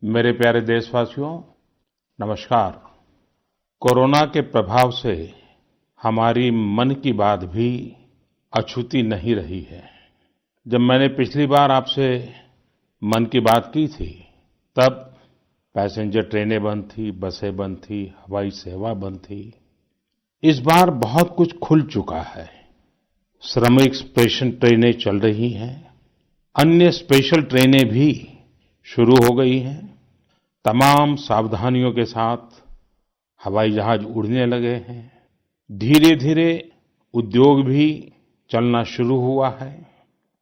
मेरे प्यारे देशवासियों, नमस्कार। कोरोना के प्रभाव से हमारी मन की बात भी अछूती नहीं रही है। जब मैंने पिछली बार आपसे मन की बात की थी, तब पैसेंजर ट्रेनें बंद थी, बसें बंद थी, हवाई सेवा बंद थी। इस बार बहुत कुछ खुल चुका है। श्रमिक स्पेशल ट्रेनें चल रही हैं, अन्य स्पेशल ट्रेनें भी शुरू हो गई हैं। तमाम सावधानियों के साथ हवाई जहाज उड़ने लगे हैं। धीरे-धीरे उद्योग भी चलना शुरू हुआ है।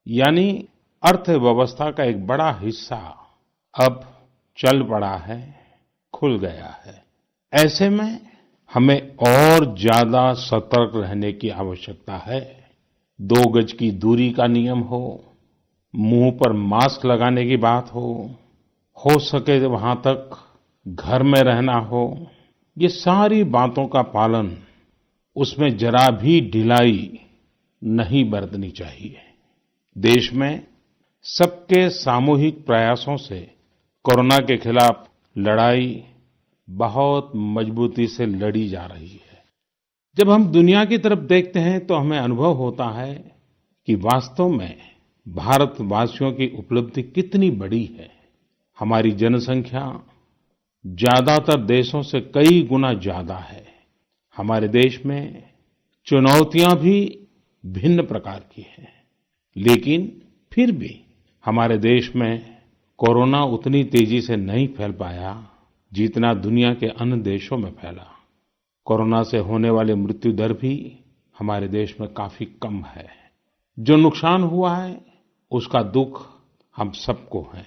यानी अर्थव्यवस्था का एक बड़ा हिस्सा अब चल पड़ा है, खुल गया है। ऐसे में हमें और ज्यादा सतर्क रहने की आवश्यकता है। 2 गज की दूरी का नियम हो, मुंह पर मास्क लगाने की बात हो सके तो वहां तक घर में रहना हो, ये सारी बातों का पालन, उसमें जरा भी ढिलाई नहीं बरतनी चाहिए। देश में सबके सामूहिक प्रयासों से कोरोना के खिलाफ लड़ाई बहुत मजबूती से लड़ी जा रही है। जब हम दुनिया की तरफ देखते हैं तो हमें अनुभव होता है कि वास्तव में भारतवासियों की उपलब्धि कितनी बड़ी है। हमारी जनसंख्या ज्यादातर देशों से कई गुना ज्यादा है। हमारे देश में चुनौतियां भी भिन्न प्रकार की हैं, लेकिन फिर भी हमारे देश में कोरोना उतनी तेजी से नहीं फैल पाया जितना दुनिया के अन्य देशों में फैला। कोरोना से होने वाली मृत्यु दर भी हमारे देश में काफी कम है। जो नुकसान हुआ है उसका दुख हम सबको है,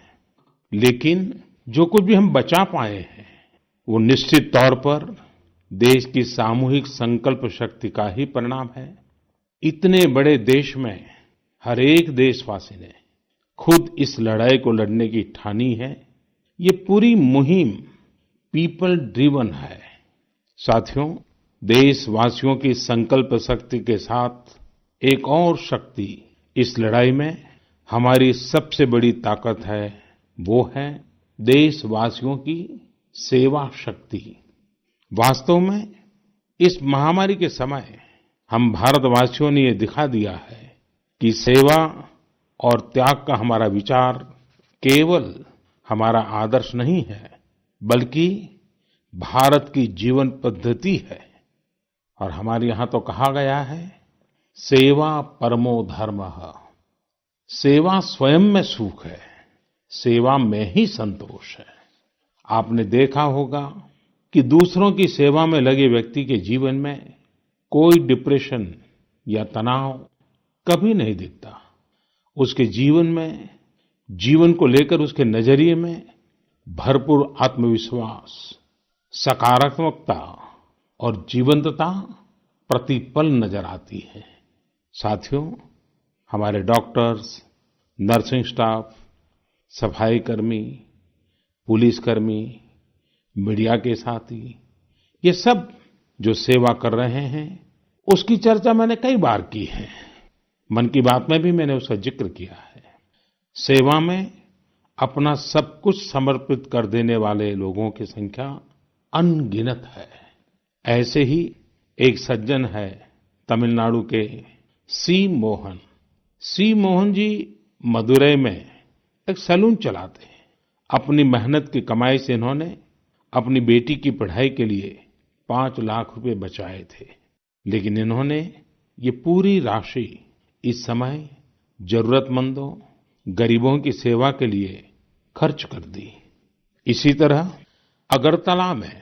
लेकिन जो कुछ भी हम बचा पाए हैं वो निश्चित तौर पर देश की सामूहिक संकल्प शक्ति का ही परिणाम है। इतने बड़े देश में हर एक देशवासी ने खुद इस लड़ाई को लड़ने की ठानी है। ये पूरी मुहिम पीपल ड्रिवन है। साथियों, देशवासियों की संकल्प शक्ति के साथ एक और शक्ति इस लड़ाई में हमारी सबसे बड़ी ताकत है, वो है देशवासियों की सेवा शक्ति। वास्तव में इस महामारी के समय हम भारतवासियों ने ये दिखा दिया है कि सेवा और त्याग का हमारा विचार केवल हमारा आदर्श नहीं है, बल्कि भारत की जीवन पद्धति है। और हमारे यहाँ तो कहा गया है, सेवा परमो धर्मः। सेवा स्वयं में सुख है, सेवा में ही संतोष है। आपने देखा होगा कि दूसरों की सेवा में लगे व्यक्ति के जीवन में कोई डिप्रेशन या तनाव कभी नहीं दिखता। उसके जीवन में, जीवन को लेकर उसके नजरिए में भरपूर आत्मविश्वास, सकारात्मकता और जीवंतता प्रतिपल नजर आती है। साथियों, हमारे डॉक्टर्स, नर्सिंग स्टाफ, सफाई कर्मी, पुलिसकर्मी, मीडिया के साथी, ये सब जो सेवा कर रहे हैं, उसकी चर्चा मैंने कई बार की है। मन की बात में भी मैंने उसका जिक्र किया है। सेवा में अपना सब कुछ समर्पित कर देने वाले लोगों की संख्या अनगिनत है। ऐसे ही एक सज्जन है तमिलनाडु के सी मोहन। सी मोहन जी मदुरै में एक सैलून चलाते हैं। अपनी मेहनत की कमाई से इन्होंने अपनी बेटी की पढ़ाई के लिए 5 लाख रुपए बचाए थे, लेकिन इन्होंने ये पूरी राशि इस समय जरूरतमंदों, गरीबों की सेवा के लिए खर्च कर दी। इसी तरह अगरतला में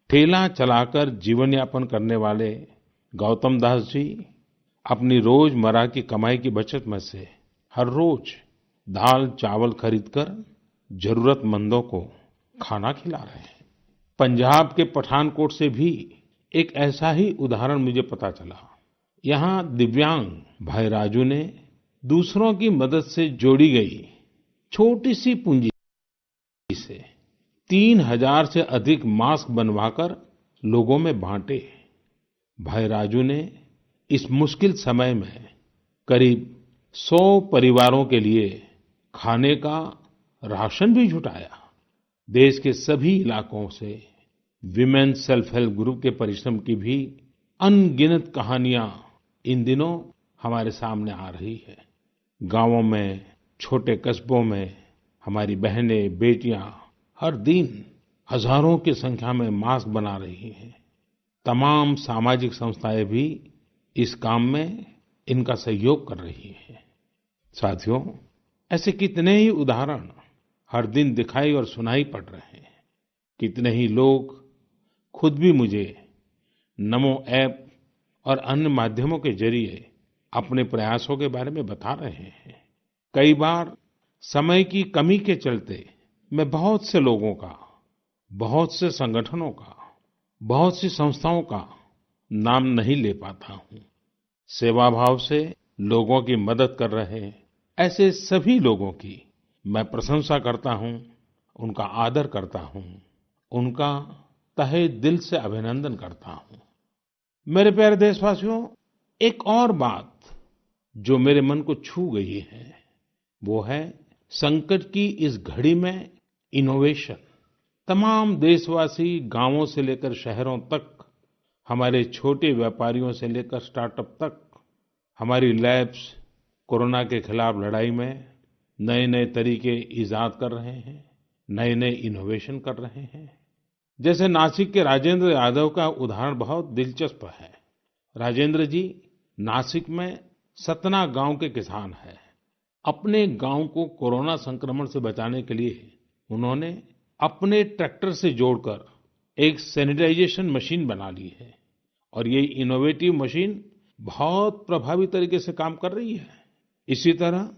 ठेला चलाकर जीवन यापन करने वाले गौतम दास जी अपनी रोजमर्रा की कमाई की बचत में से हर रोज दाल चावल खरीदकर जरूरतमंदों को खाना खिला रहे हैं। पंजाब के पठानकोट से भी एक ऐसा ही उदाहरण मुझे पता चला। यहाँ दिव्यांग भाई राजू ने दूसरों की मदद से जोड़ी गई छोटी सी पूंजी से 3000 से अधिक मास्क बनवाकर लोगों में बांटे। भाई राजू ने इस मुश्किल समय में करीब 100 परिवारों के लिए खाने का राशन भी जुटाया। देश के सभी इलाकों से विमेन सेल्फ हेल्प ग्रुप के परिश्रम की भी अनगिनत कहानियां इन दिनों हमारे सामने आ रही है। गांवों में, छोटे कस्बों में हमारी बहनें, बेटियां हर दिन हजारों की संख्या में मास्क बना रही हैं। तमाम सामाजिक संस्थाएं भी इस काम में इनका सहयोग कर रही हैं। साथियों, ऐसे कितने ही उदाहरण हर दिन दिखाई और सुनाई पड़ रहे हैं। कितने ही लोग खुद भी मुझे नमो ऐप और अन्य माध्यमों के जरिए अपने प्रयासों के बारे में बता रहे हैं। कई बार समय की कमी के चलते मैं बहुत से लोगों का, बहुत से संगठनों का, बहुत सी संस्थाओं का नाम नहीं ले पाता हूँ। सेवाभाव से लोगों की मदद कर रहे ऐसे सभी लोगों की मैं प्रशंसा करता हूँ, उनका आदर करता हूँ, उनका तहे दिल से अभिनंदन करता हूँ। मेरे प्यारे देशवासियों, एक और बात जो मेरे मन को छू गई है, वो है संकट की इस घड़ी में इनोवेशन। तमाम देशवासी गांवों से लेकर शहरों तक, हमारे छोटे व्यापारियों से लेकर स्टार्टअप तक, हमारी लैब्स कोरोना के खिलाफ लड़ाई में नए-नए तरीके इजाद कर रहे हैं, नए-नए इनोवेशन कर रहे हैं। जैसे नासिक के राजेंद्र यादव का उदाहरण बहुत दिलचस्प है। राजेंद्र जी नासिक में सतना गांव के किसान हैं। अपने गांव को कोरोना संक्रमण से बचाने के लिए उन्होंने अपने ट्रैक्टर से जोड़कर एक सैनिटाइजेशन मशीन बना ली है और ये इनोवेटिव मशीन बहुत प्रभावी तरीके से काम कर रही है। इसी तरह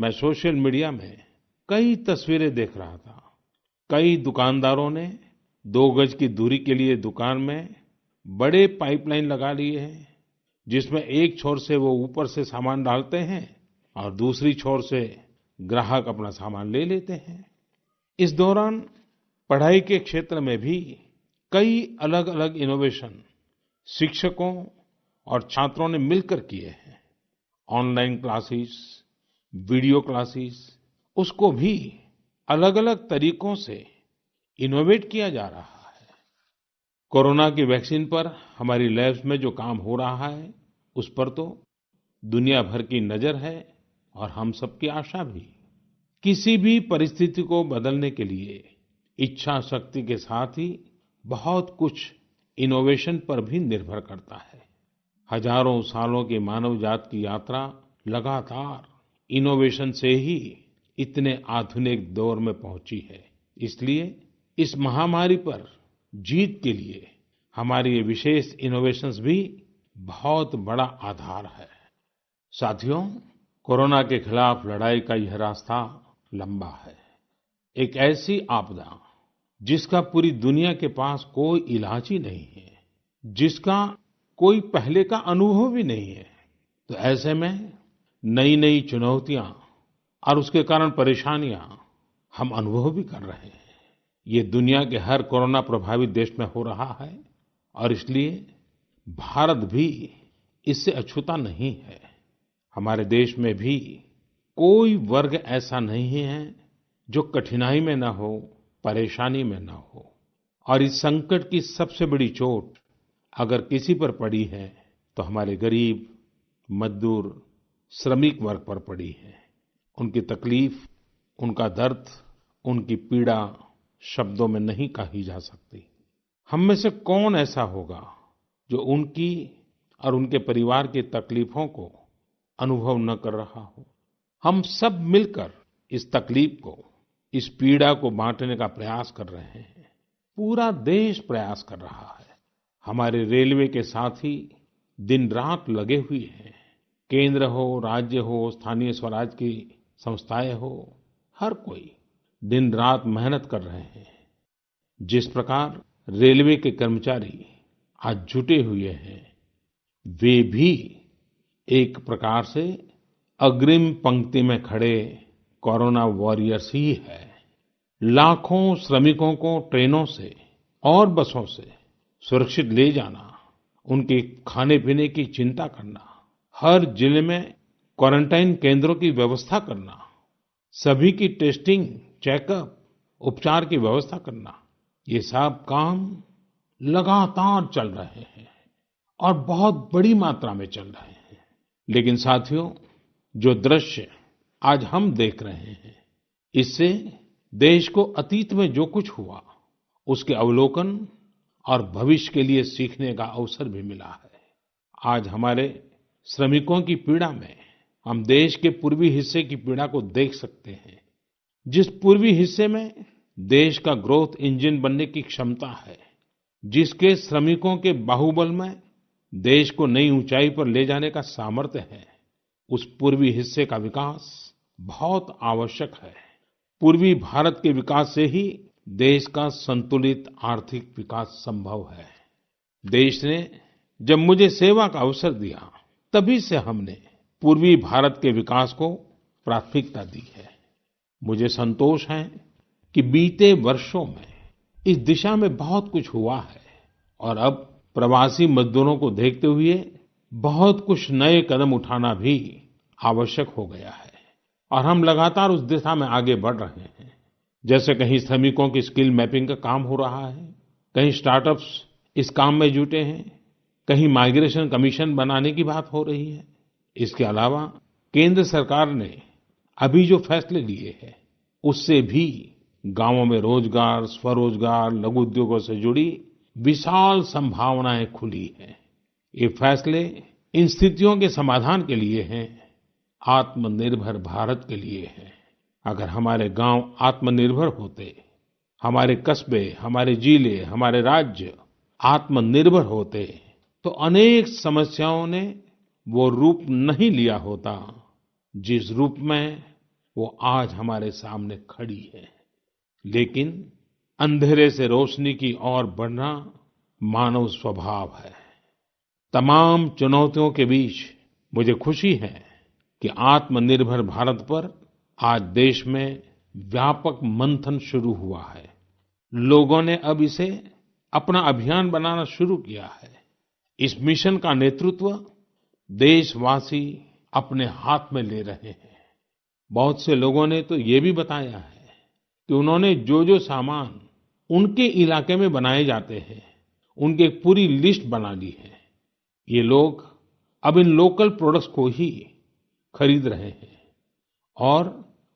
मैं सोशल मीडिया में कई तस्वीरें देख रहा था। कई दुकानदारों ने 2 गज की दूरी के लिए दुकान में बड़े पाइपलाइन लगा लिए हैं, जिसमें एक छोर से वो ऊपर से सामान डालते हैं और दूसरी छोर से ग्राहक अपना सामान ले लेते हैं। इस दौरान पढ़ाई के क्षेत्र में भी कई अलग-अलग इनोवेशन शिक्षकों और छात्रों ने मिलकर किए हैं। ऑनलाइन क्लासेस, वीडियो क्लासेस, उसको भी अलग-अलग तरीकों से इनोवेट किया जा रहा है। कोरोना की वैक्सीन पर हमारी लैब्स में जो काम हो रहा है, उस पर तो दुनिया भर की नजर है और हम सबकी आशा भी। किसी भी परिस्थिति को बदलने के लिए इच्छा शक्ति के साथ ही बहुत कुछ इनोवेशन पर भी निर्भर करता है। हजारों सालों की मानव जात की यात्रा लगातार इनोवेशन से ही इतने आधुनिक दौर में पहुंची है। इसलिए इस महामारी पर जीत के लिए हमारी ये विशेष इनोवेशंस भी बहुत बड़ा आधार है। साथियों, कोरोना के खिलाफ लड़ाई का यह रास्ता लंबा है। एक ऐसी आपदा जिसका पूरी दुनिया के पास कोई इलाज ही नहीं है, जिसका कोई पहले का अनुभव भी नहीं है, तो ऐसे में नई-नई चुनौतियां और उसके कारण परेशानियां हम अनुभव भी कर रहे हैं। ये दुनिया के हर कोरोना प्रभावित देश में हो रहा है और इसलिए भारत भी इससे अछूता नहीं है। हमारे देश में भी कोई वर्ग ऐसा नहीं है जो कठिनाई में न हो, परेशानी में न हो। और इस संकट की सबसे बड़ी चोट अगर किसी पर पड़ी है तो हमारे गरीब, मजदूर, श्रमिक वर्ग पर पड़ी है। उनकी तकलीफ, उनका दर्द, उनकी पीड़ा शब्दों में नहीं कही जा सकती। हम में से कौन ऐसा होगा जो उनकी और उनके परिवार की तकलीफों को अनुभव न कर रहा हो। हम सब मिलकर इस तकलीफ को, इस पीड़ा को बांटने का प्रयास कर रहे हैं। पूरा देश प्रयास कर रहा है। हमारे रेलवे के साथी दिन रात लगे हुए हैं। केंद्र हो, राज्य हो, स्थानीय स्वराज की संस्थाएं हो, हर कोई दिन रात मेहनत कर रहे हैं। जिस प्रकार रेलवे के कर्मचारी आज जुटे हुए हैं, वे भी एक प्रकार से अग्रिम पंक्ति में खड़े कोरोना वॉरियर्स ही है। लाखों श्रमिकों को ट्रेनों से और बसों से सुरक्षित ले जाना, उनके खाने पीने की चिंता करना, हर जिले में क्वारंटाइन केंद्रों की व्यवस्था करना, सभी की टेस्टिंग, चेकअप, उपचार की व्यवस्था करना, ये सब काम लगातार चल रहे हैं और बहुत बड़ी मात्रा में चल रहे हैं। लेकिन साथियों, जो दृश्य आज हम देख रहे हैं, इससे देश को अतीत में जो कुछ हुआ, उसके अवलोकन और भविष्य के लिए सीखने का अवसर भी मिला है। आज हमारे श्रमिकों की पीड़ा में हम देश के पूर्वी हिस्से की पीड़ा को देख सकते हैं। जिस पूर्वी हिस्से में देश का ग्रोथ इंजन बनने की क्षमता है, जिसके श्रमिकों के बाहुबल में देश को नई ऊंचाई पर ले जाने का सामर्थ्य है, उस पूर्वी हिस्से का विकास बहुत आवश्यक है। पूर्वी भारत के विकास से ही देश का संतुलित आर्थिक विकास संभव है। देश ने जब मुझे सेवा का अवसर दिया, तभी से हमने पूर्वी भारत के विकास को प्राथमिकता दी है। मुझे संतोष है कि बीते वर्षों में इस दिशा में बहुत कुछ हुआ है और अब प्रवासी मजदूरों को देखते हुए बहुत कुछ नए कदम उठाना भी आवश्यक हो गया है और हम लगातार उस दिशा में आगे बढ़ रहे हैं। जैसे कहीं श्रमिकों की स्किल मैपिंग का काम हो रहा है, कहीं स्टार्टअप्स इस काम में जुटे हैं, कहीं माइग्रेशन कमीशन बनाने की बात हो रही है। इसके अलावा केंद्र सरकार ने अभी जो फैसले लिए हैं, उससे भी गांवों में रोजगार, स्वरोजगार, लघु उद्योगों से जुड़ी विशाल संभावनाएं खुली हैं। ये फैसले इन स्थितियों के समाधान के लिए हैं, आत्मनिर्भर भारत के लिए हैं। अगर हमारे गांव आत्मनिर्भर होते, हमारे कस्बे, हमारे जिले, हमारे राज्य आत्मनिर्भर होते, तो अनेक समस्याओं ने वो रूप नहीं लिया होता जिस रूप में वो आज हमारे सामने खड़ी है। लेकिन अंधेरे से रोशनी की ओर बढ़ना मानव स्वभाव है। तमाम चुनौतियों के बीच मुझे खुशी है कि आत्मनिर्भर भारत पर आज देश में व्यापक मंथन शुरू हुआ है। लोगों ने अब इसे अपना अभियान बनाना शुरू किया है। इस मिशन का नेतृत्व देशवासी अपने हाथ में ले रहे हैं। बहुत से लोगों ने तो ये भी बताया है कि उन्होंने जो सामान उनके इलाके में बनाए जाते हैं, उनकी एक पूरी लिस्ट बना ली है। ये लोग अब इन लोकल प्रोडक्ट्स को ही खरीद रहे हैं और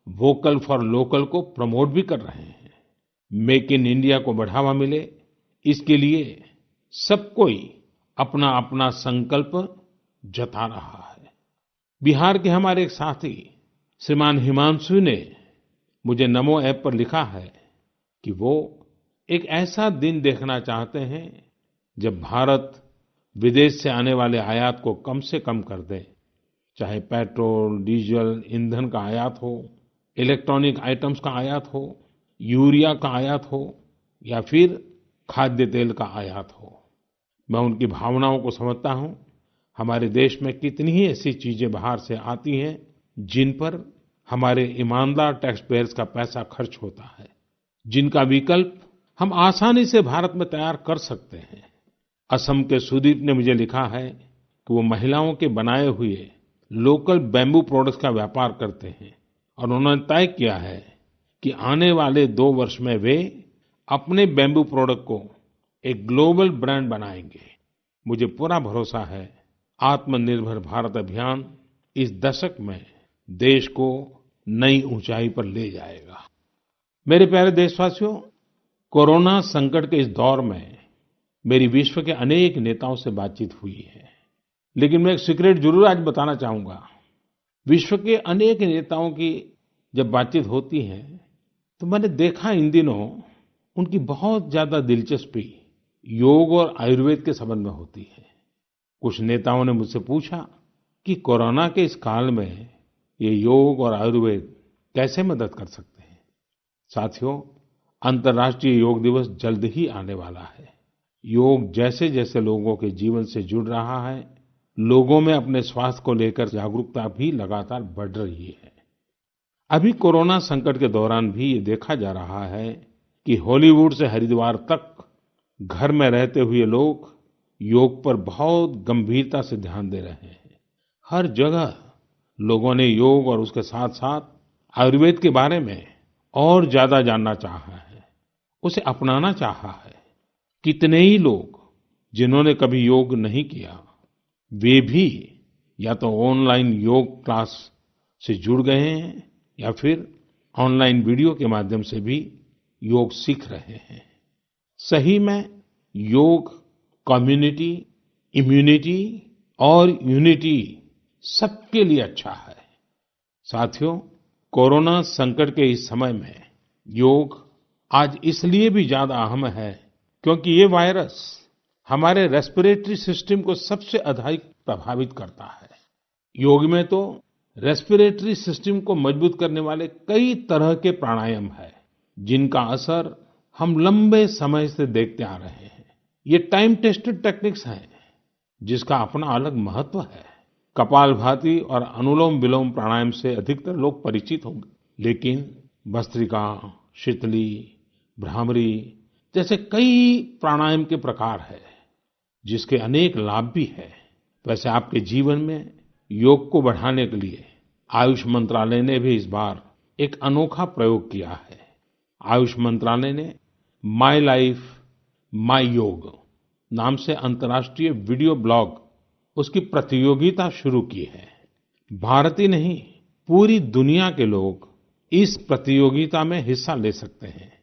वोकल फॉर लोकल को प्रमोट भी कर रहे हैं। मेक इन इंडिया को बढ़ावा मिले, इसके लिए सब कोई अपना अपना संकल्प जता रहा है। बिहार के हमारे एक साथी श्रीमान हिमांशु ने मुझे नमो ऐप पर लिखा है कि वो एक ऐसा दिन देखना चाहते हैं जब भारत विदेश से आने वाले आयात को कम से कम कर दे, चाहे पेट्रोल, डीजल, ईंधन का आयात हो, इलेक्ट्रॉनिक आइटम्स का आयात हो, यूरिया का आयात हो या फिर खाद्य तेल का आयात हो। मैं उनकी भावनाओं को समझता हूं। हमारे देश में कितनी ही ऐसी चीजें बाहर से आती हैं जिन पर हमारे ईमानदार टैक्स पेयर्स का पैसा खर्च होता है, जिनका विकल्प हम आसानी से भारत में तैयार कर सकते हैं। असम के सुदीप ने मुझे लिखा है कि वो महिलाओं के बनाए हुए लोकल बैम्बू प्रोडक्ट्स का व्यापार करते हैं और उन्होंने तय किया है कि आने वाले 2 वर्ष में वे अपने बैम्बू प्रोडक्ट को एक ग्लोबल ब्रांड बनाएंगे। मुझे पूरा भरोसा है आत्मनिर्भर भारत अभियान इस दशक में देश को नई ऊंचाई पर ले जाएगा। मेरे प्यारे देशवासियों, कोरोना संकट के इस दौर में मेरी विश्व के अनेक नेताओं से बातचीत हुई है, लेकिन मैं एक सीक्रेट जरूर आज बताना चाहूंगा। विश्व के अनेक नेताओं की जब बातचीत होती है तो मैंने देखा इन दिनों उनकी बहुत ज्यादा दिलचस्पी योग और आयुर्वेद के संबंध में होती है। कुछ नेताओं ने मुझसे पूछा कि कोरोना के इस काल में ये योग और आयुर्वेद कैसे मदद कर सकते हैं। साथियों, अंतर्राष्ट्रीय योग दिवस जल्द ही आने वाला है। योग जैसे जैसे लोगों के जीवन से जुड़ रहा है, लोगों में अपने स्वास्थ्य को लेकर जागरूकता भी लगातार बढ़ रही है। अभी कोरोना संकट के दौरान भी ये देखा जा रहा है कि हॉलीवुड से हरिद्वार तक घर में रहते हुए लोग योग पर बहुत गंभीरता से ध्यान दे रहे हैं। हर जगह लोगों ने योग और उसके साथ साथ आयुर्वेद के बारे में और ज्यादा जानना चाहा है, उसे अपनाना चाहा है। कितने ही लोग जिन्होंने कभी योग नहीं किया, वे भी या तो ऑनलाइन योग क्लास से जुड़ गए हैं या फिर ऑनलाइन वीडियो के माध्यम से भी योग सीख रहे हैं। सही में योग कम्युनिटी, इम्यूनिटी और यूनिटी सबके लिए अच्छा है। साथियों, कोरोना संकट के इस समय में योग आज इसलिए भी ज्यादा अहम है क्योंकि ये वायरस हमारे रेस्पिरेटरी सिस्टम को सबसे अधिक प्रभावित करता है। योग में तो रेस्पिरेटरी सिस्टम को मजबूत करने वाले कई तरह के प्राणायाम है, जिनका असर हम लंबे समय से देखते आ रहे हैं। ये टाइम टेस्टेड टेक्निक्स हैं, जिसका अपना अलग महत्व है। कपालभाति और अनुलोम विलोम प्राणायाम से अधिकतर लोग परिचित होंगे, लेकिन भस्त्रिका, शीतली, भ्रामरी जैसे कई प्राणायाम के प्रकार है, जिसके अनेक लाभ भी है। वैसे आपके जीवन में योग को बढ़ाने के लिए आयुष मंत्रालय ने भी इस बार एक अनोखा प्रयोग किया है। आयुष मंत्रालय ने माय लाइफ माय योग नाम से अंतर्राष्ट्रीय वीडियो ब्लॉग उसकी प्रतियोगिता शुरू की है। भारत ही नहीं, पूरी दुनिया के लोग इस प्रतियोगिता में हिस्सा ले सकते हैं।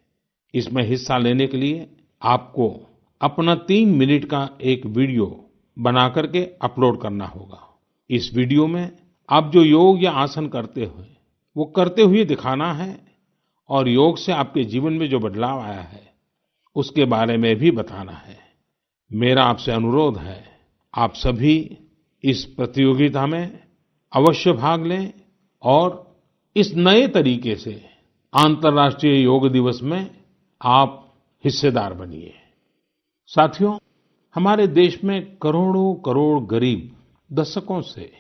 इसमें हिस्सा लेने के लिए आपको अपना 3 मिनट का एक वीडियो बना करके अपलोड करना होगा। इस वीडियो में आप जो योग या आसन करते हुए वो करते हुए दिखाना है और योग से आपके जीवन में जो बदलाव आया है उसके बारे में भी बताना है। मेरा आपसे अनुरोध है, आप सभी इस प्रतियोगिता में अवश्य भाग लें और इस नए तरीके से अंतर्राष्ट्रीय योग दिवस में आप हिस्सेदार बनिए। साथियों, हमारे देश में करोड़ों करोड़ गरीब दशकों से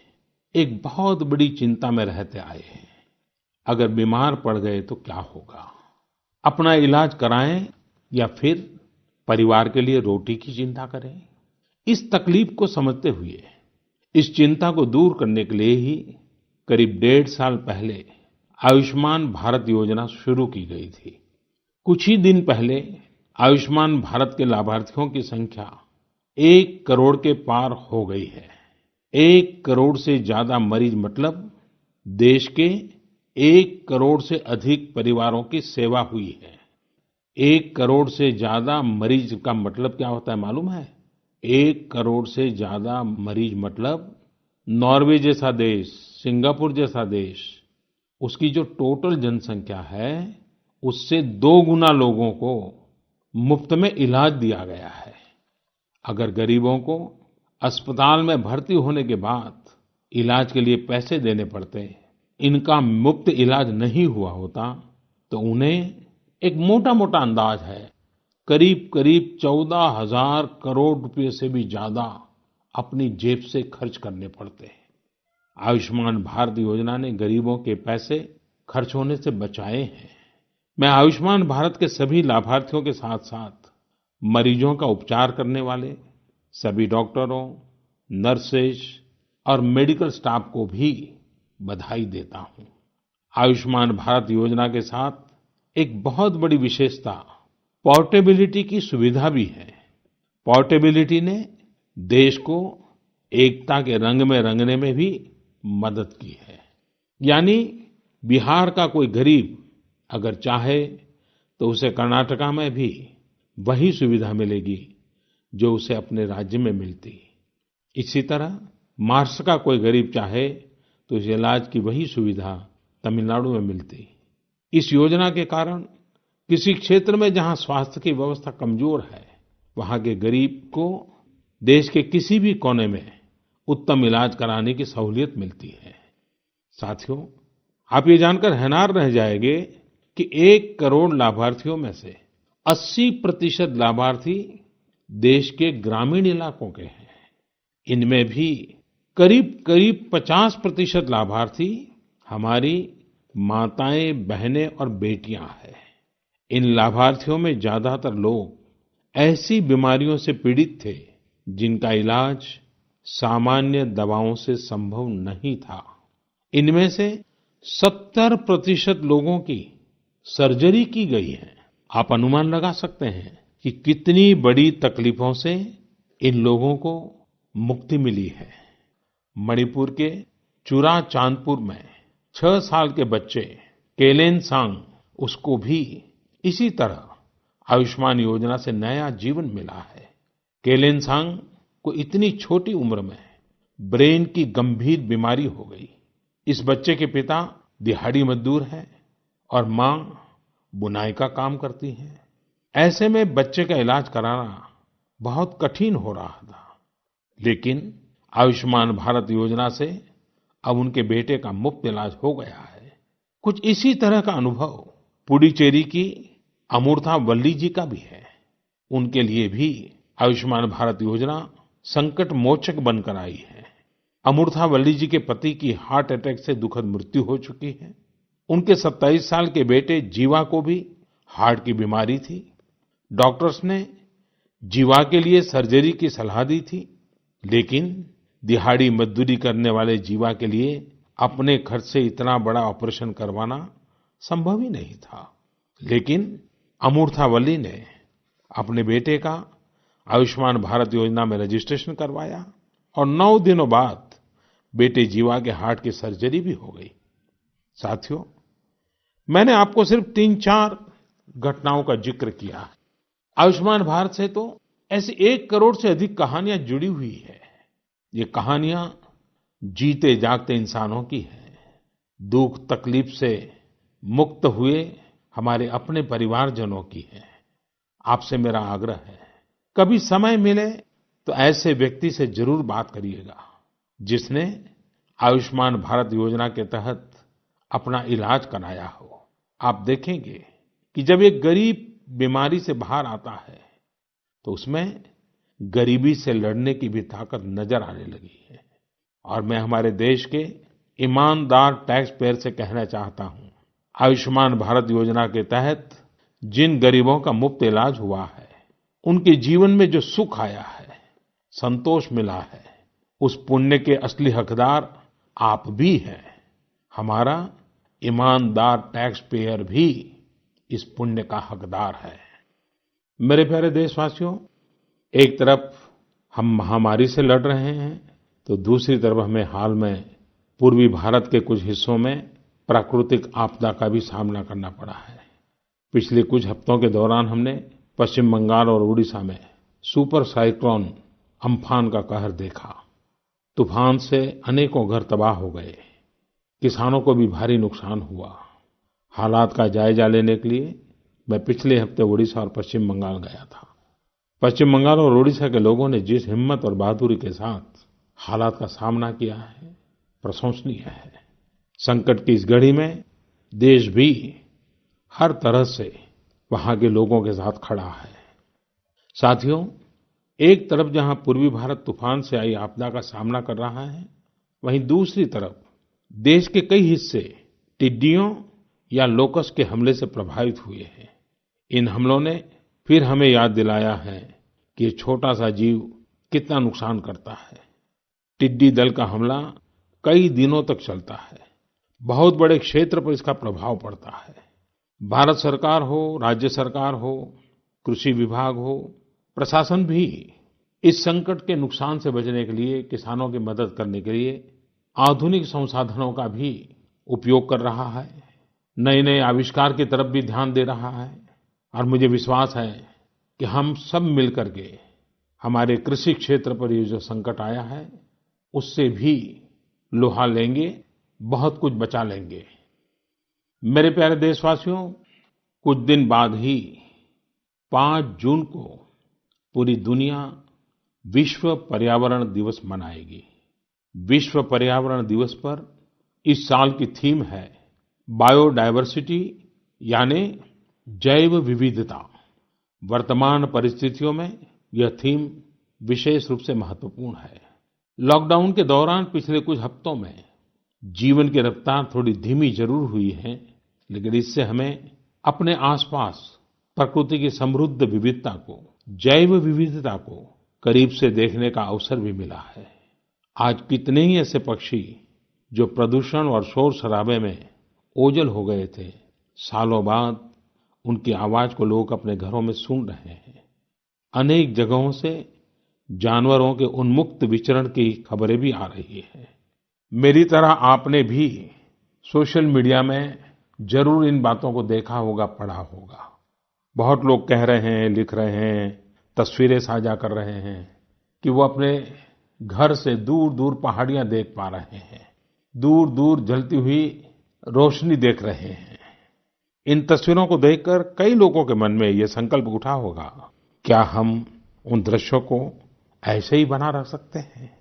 एक बहुत बड़ी चिंता में रहते आए हैं। अगर बीमार पड़ गए तो क्या होगा? अपना इलाज कराएं या फिर परिवार के लिए रोटी की चिंता करें? इस तकलीफ को समझते हुए, इस चिंता को दूर करने के लिए ही करीब 1.5 साल पहले आयुष्मान भारत योजना शुरू की गई थी। कुछ ही दिन पहले आयुष्मान भारत के लाभार्थियों की संख्या 1 करोड़ के पार हो गई है। 1 करोड़ से ज्यादा मरीज मतलब देश के 1 करोड़ से अधिक परिवारों की सेवा हुई है। 1 करोड़ से ज्यादा मरीज का मतलब क्या होता है मालूम है? 1 करोड़ से ज्यादा मरीज मतलब नॉर्वे जैसा देश, सिंगापुर जैसा देश, उसकी जो टोटल जनसंख्या है उससे 2 गुना लोगों को मुफ्त में इलाज दिया गया है। अगर गरीबों को अस्पताल में भर्ती होने के बाद इलाज के लिए पैसे देने पड़ते, इनका मुफ्त इलाज नहीं हुआ होता, तो उन्हें एक मोटा-मोटा अंदाज है, करीब-करीब 14,000 करोड़ रुपए से भी ज्यादा अपनी जेब से खर्च करने पड़ते हैं। आयुष्मान भारत योजना ने गरीबों के पैसे खर्च होने से बचाए हैं। मैं आयुष्मान भारत के सभी लाभार्थियों के साथ-साथ मरीजों का उपचार करने वाले सभी डॉक्टरों, नर्सेज और मेडिकल स्टाफ को भी बधाई देता हूं। आयुष्मान भारत योजना के साथ एक बहुत बड़ी विशेषता पोर्टेबिलिटी की सुविधा भी है। पोर्टेबिलिटी ने देश को एकता के रंग में रंगने में भी मदद की है। यानी बिहार का कोई गरीब अगर चाहे तो उसे कर्नाटका में भी वही सुविधा मिलेगी जो उसे अपने राज्य में मिलती। इसी तरह महाराष्ट्र का कोई गरीब चाहे तो उसे इलाज की वही सुविधा तमिलनाडु में मिलती। इस योजना के कारण किसी क्षेत्र में जहां स्वास्थ्य की व्यवस्था कमजोर है, वहां के गरीब को देश के किसी भी कोने में उत्तम इलाज कराने की सहूलियत मिलती है। साथियों, आप ये जानकर हैरान रह जाएंगे कि 1 करोड़ लाभार्थियों में से 80% लाभार्थी देश के ग्रामीण इलाकों के हैं। इनमें भी करीब-करीब 50% लाभार्थी हमारी माताएं, बहनें और बेटियां हैं। इन लाभार्थियों में ज्यादातर लोग ऐसी बीमारियों से पीड़ित थे जिनका इलाज सामान्य दवाओं से संभव नहीं था। इनमें से 70% लोगों की सर्जरी की गई है। आप अनुमान लगा सकते हैं कि कितनी बड़ी तकलीफों से इन लोगों को मुक्ति मिली है। मणिपुर के चुराचांदपुर में 6 साल के बच्चे केलेनसांग, उसको भी इसी तरह आयुष्मान योजना से नया जीवन मिला है। केलेनसांग को इतनी छोटी उम्र में ब्रेन की गंभीर बीमारी हो गई। इस बच्चे के पिता दिहाड़ी मजदूर हैं और माँ बुनाई का काम करती हैं। ऐसे में बच्चे का इलाज कराना बहुत कठिन हो रहा था, लेकिन आयुष्मान भारत योजना से अब उनके बेटे का मुफ्त इलाज हो गया है। कुछ इसी तरह का अनुभव पुडुचेरी की अमूर्था वल्ली जी का भी है। उनके लिए भी आयुष्मान भारत योजना संकट मोचक बनकर आई है। अमूर्था वल्ली जी के पति की हार्ट अटैक से दुखद मृत्यु हो चुकी है। उनके 27 साल के बेटे जीवा को भी हार्ट की बीमारी थी। डॉक्टर्स ने जीवा के लिए सर्जरी की सलाह दी थी, लेकिन दिहाड़ी मजदूरी करने वाले जीवा के लिए अपने खर्च से इतना बड़ा ऑपरेशन करवाना संभव ही नहीं था। लेकिन अमूर्था वल्ली ने अपने बेटे का आयुष्मान भारत योजना में रजिस्ट्रेशन करवाया और 9 दिनों बाद बेटे जीवा के हार्ट की सर्जरी भी हो गई। साथियों, मैंने आपको सिर्फ 3-4 घटनाओं का जिक्र किया है। आयुष्मान भारत से तो ऐसी 1 करोड़ से अधिक कहानियां जुड़ी हुई है। ये कहानियां जीते जागते इंसानों की हैं। दुख तकलीफ से मुक्त हुए हमारे अपने परिवारजनों की है। आपसे मेरा आग्रह है, कभी समय मिले तो ऐसे व्यक्ति से जरूर बात करिएगा जिसने आयुष्मान भारत योजना के तहत अपना इलाज कराया हो। आप देखेंगे कि जब एक गरीब बीमारी से बाहर आता है तो उसमें गरीबी से लड़ने की भी ताकत नजर आने लगी है। और मैं हमारे देश के ईमानदार टैक्स पेयर से कहना चाहता हूं, आयुष्मान भारत योजना के तहत जिन गरीबों का मुफ्त इलाज हुआ है, उनके जीवन में जो सुख आया है, संतोष मिला है, उस पुण्य के असली हकदार आप भी हैं। हमारा ईमानदार टैक्स पेयर भी इस पुण्य का हकदार है। मेरे प्यारे देशवासियों, एक तरफ हम महामारी से लड़ रहे हैं तो दूसरी तरफ हमें हाल में पूर्वी भारत के कुछ हिस्सों में प्राकृतिक आपदा का भी सामना करना पड़ा है। पिछले कुछ हफ्तों के दौरान हमने पश्चिम बंगाल और उड़ीसा में सुपर साइक्लोन अम्फान का कहर देखा। तूफान से अनेकों घर तबाह हो गए, किसानों को भी भारी नुकसान हुआ। हालात का जायजा लेने के लिए मैं पिछले हफ्ते उड़ीसा और पश्चिम बंगाल गया था। पश्चिम बंगाल और उड़ीसा के लोगों ने जिस हिम्मत और बहादुरी के साथ हालात का सामना किया है, प्रशंसनीय है। संकट की इस घड़ी में देश भी हर तरह से वहां के लोगों के साथ खड़ा है। साथियों, एक तरफ जहां पूर्वी भारत तूफान से आई आपदा का सामना कर रहा है, वहीं दूसरी तरफ देश के कई हिस्से टिड्डियों या लोकस्ट के हमले से प्रभावित हुए हैं। इन हमलों ने फिर हमें याद दिलाया है कि ये छोटा सा जीव कितना नुकसान करता है। टिड्डी दल का हमला कई दिनों तक चलता है। बहुत बड़े क्षेत्र पर इसका प्रभाव पड़ता है। भारत सरकार हो, राज्य सरकार हो, कृषि विभाग हो, प्रशासन भी इस संकट के नुकसान से बचने के लिए, किसानों की मदद करने के लिए आधुनिक संसाधनों का भी उपयोग कर रहा है। नए-नए आविष्कार की तरफ भी ध्यान दे रहा है। और मुझे विश्वास है कि हम सब मिलकर के हमारे कृषि क्षेत्र पर ये जो संकट आया है, उससे भी लोहा लेंगे, बहुत कुछ बचा लेंगे। मेरे प्यारे देशवासियों, कुछ दिन बाद ही 5 जून को पूरी दुनिया विश्व पर्यावरण दिवस मनाएगी। विश्व पर्यावरण दिवस पर इस साल की थीम है बायोडायवर्सिटी, यानी जैव विविधता। वर्तमान परिस्थितियों में यह थीम विशेष रूप से महत्वपूर्ण है। लॉकडाउन के दौरान पिछले कुछ हफ्तों में जीवन की रफ्तार थोड़ी धीमी जरूर हुई है, लेकिन इससे हमें अपने आसपास प्रकृति की समृद्ध विविधता को, जैव विविधता को करीब से देखने का अवसर भी मिला है। आज कितने ही ऐसे पक्षी जो प्रदूषण और शोर शराबे में ओझल हो गए थे, सालों बाद उनकी आवाज को लोग अपने घरों में सुन रहे हैं। अनेक जगहों से जानवरों के उन्मुक्त विचरण की खबरें भी आ रही हैं। मेरी तरह आपने भी सोशल मीडिया में जरूर इन बातों को देखा होगा, पढ़ा होगा। बहुत लोग कह रहे हैं, लिख रहे हैं, तस्वीरें साझा कर रहे हैं कि वो अपने घर से दूर-दूर पहाड़ियां देख पा रहे हैं, दूर-दूर जलती हुई रोशनी देख रहे हैं। इन तस्वीरों को देखकर कई लोगों के मन में ये संकल्प उठा होगा, क्या हम उन दृश्यों को ऐसे ही बना रख सकते हैं?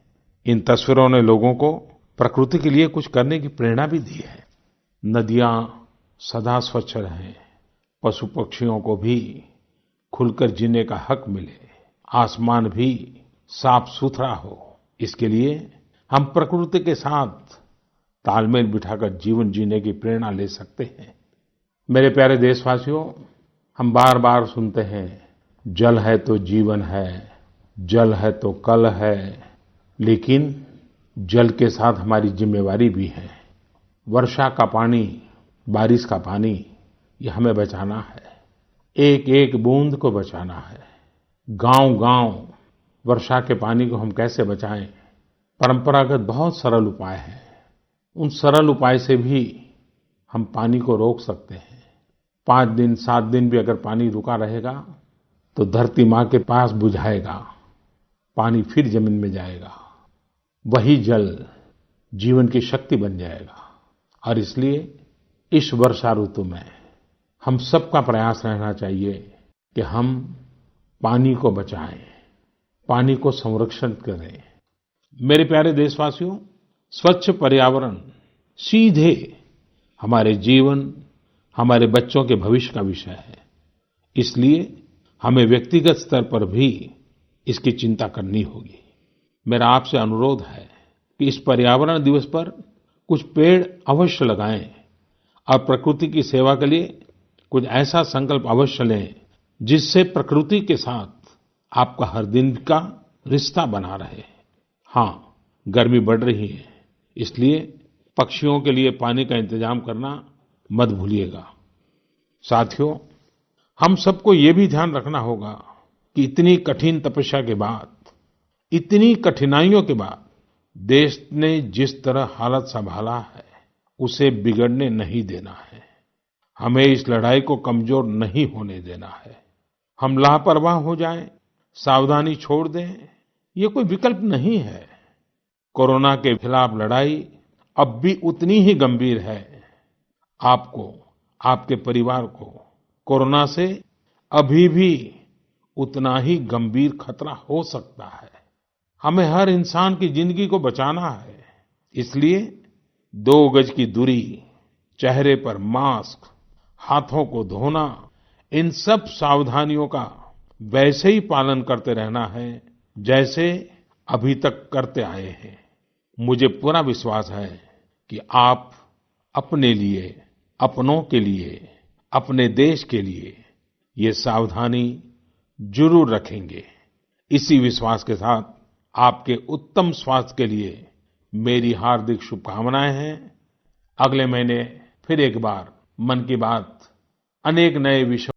इन तस्वीरों ने लोगों को प्रकृति के लिए कुछ करने की प्रेरणा भी दी है। नदियां सदा स्वच्छ रहें, पशु पक्षियों को भी खुलकर जीने का हक मिले, आसमान भी साफ सुथरा हो, इसके लिए हम प्रकृति के साथ तालमेल बिठाकर जीवन जीने की प्रेरणा ले सकते हैं। मेरे प्यारे देशवासियों, हम बार बार सुनते हैं, जल है तो जीवन है, जल है तो कल है, लेकिन जल के साथ हमारी जिम्मेवारी भी है। वर्षा का पानी, बारिश का पानी, ये हमें बचाना है, एक एक बूंद को बचाना है। गांव-गांव वर्षा के पानी को हम कैसे बचाएं? परंपरागत बहुत सरल उपाय हैं। उन सरल उपाय से भी हम पानी को रोक सकते हैं। 5 दिन 7 दिन भी अगर पानी रुका रहेगा तो धरती माँ के पास बुझाएगा, पानी फिर जमीन में जाएगा, वही जल जीवन की शक्ति बन जाएगा। और इसलिए इस वर्षा ऋतु में हम सबका प्रयास रहना चाहिए कि हम पानी को बचाएं, पानी को संरक्षण करें। मेरे प्यारे देशवासियों, स्वच्छ पर्यावरण सीधे हमारे जीवन, हमारे बच्चों के भविष्य का विषय है। इसलिए हमें व्यक्तिगत स्तर पर भी इसकी चिंता करनी होगी। मेरा आपसे अनुरोध है कि इस पर्यावरण दिवस पर कुछ पेड़ अवश्य लगाएं और प्रकृति की सेवा के लिए कुछ ऐसा संकल्प अवश्य लें जिससे प्रकृति के साथ आपका हर दिन का रिश्ता बना रहे। हाँ, गर्मी बढ़ रही है, इसलिए पक्षियों के लिए पानी का इंतजाम करना मत भूलिएगा। साथियों, हम सबको ये भी ध्यान रखना होगा कि इतनी कठिन तपस्या के बाद, इतनी कठिनाइयों के बाद देश ने जिस तरह हालत संभाला है, उसे बिगड़ने नहीं देना है। हमें इस लड़ाई को कमजोर नहीं होने देना है। हम लापरवाह हो जाएं, सावधानी छोड़ दें, ये कोई विकल्प नहीं है। कोरोना के खिलाफ लड़ाई अब भी उतनी ही गंभीर है। आपको, आपके परिवार को कोरोना से अभी भी उतना ही गंभीर खतरा हो सकता है। हमें हर इंसान की जिंदगी को बचाना है। इसलिए 2 गज की दूरी, चेहरे पर मास्क, हाथों को धोना, इन सब सावधानियों का वैसे ही पालन करते रहना है जैसे अभी तक करते आए हैं। मुझे पूरा विश्वास है कि आप अपने लिए, अपनों के लिए, अपने देश के लिए ये सावधानी जरूर रखेंगे। इसी विश्वास के साथ आपके उत्तम स्वास्थ्य के लिए मेरी हार्दिक शुभकामनाएं हैं। अगले महीने फिर एक बार मन की बात अनेक नए विषयों